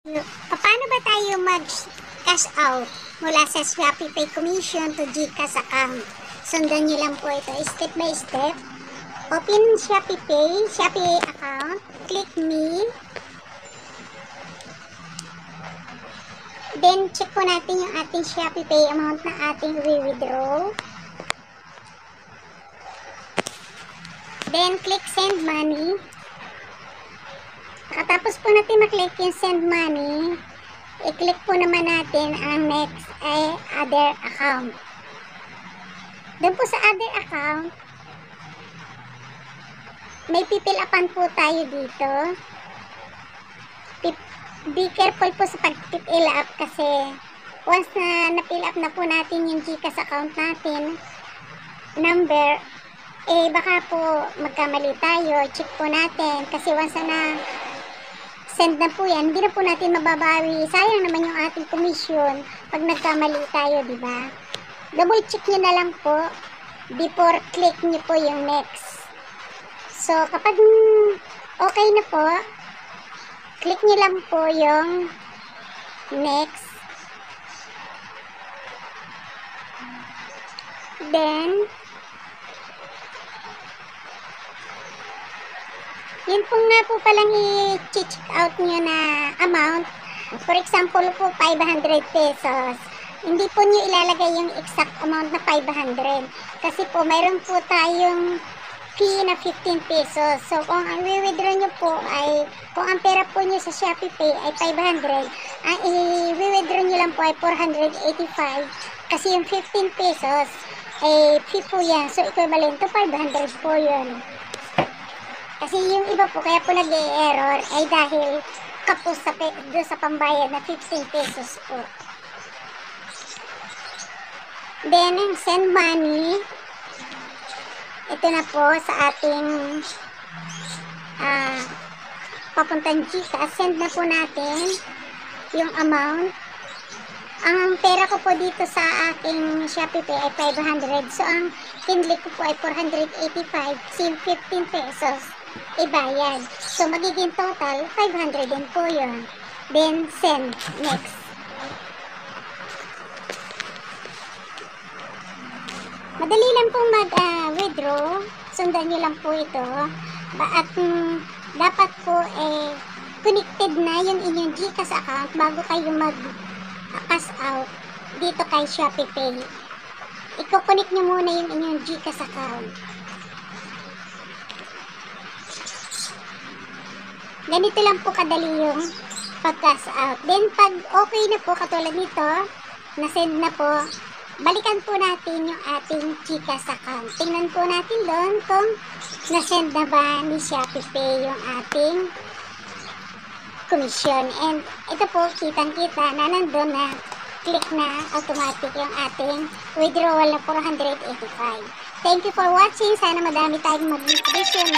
Paano ba tayo mag-cash out mula sa Shopee Pay Commission to GCash account? Sundan nyo lang po ito step by step. Open Shopee Pay, Shopee account, click me. Then check po natin yung ating Shopee Pay amount na ating withdraw. Then click send money. Pagkatapos po natin maklik yung send money, i-click po naman natin ang next ay other account. Doon po sa other account, may pipil upan po tayo dito. Be careful po sa pag-fill up kasi once na na-fill up na po natin yung GCash account natin, number, baka po magkamali tayo. Check po natin kasi once na send na po yan, hindi na po natin mababawi. Sayang naman yung ating commission pag nagkamali tayo, di ba? Double check nyo na lang po before click nyo po yung next. So, kapag okay na po, click nyo lang po yung next. Then, yun po nga po palang i-check out nyo na amount. For example po, 500 pesos. Hindi po nyo ilalagay yung exact amount na 500. Kasi po, mayroon po tayong fee na 15 pesos. So, kung ang i-withdraw nyo po ay, kung ang pera po nyo sa Shopee Pay ay 500, ang i-withdraw nyo lang po ay 485. Kasi yung 15 pesos, ay fee po yan. So, equivalent to 500 po yun. Kasi yung iba po, kaya po nag-e-error ay dahil kapos sa pambayad na 15 pesos po. Then, send money. Ito na po sa ating papuntang GCash. Send na po natin yung amount. Ang pera ko po dito sa aking Shopee Pay ay 500. So, ang pinli ko po ay 485. So, 15 pesos ibayad. So, magiging total 500 din po yun. Then, send. Next. Madali lang pong mag-withdraw. Sundan nyo lang po ito. At dapat po connected na yung inyong GCash account bago kayo mag-cash out dito kay Shopee Pay. I-connect nyo muna yung inyong GCash account. Ganito lang po kadali yung pag-cash out. Then, pag okay na po, katulad nito, na-send na po, balikan po natin yung ating GCash account. Tingnan po natin doon kung na-send na ba ni Shopee Pay yung ating commission. And ito po, kitang-kita na nandun na click na automatic yung ating withdrawal na 485. Thank you for watching. Sana madami tayong mag-motivation.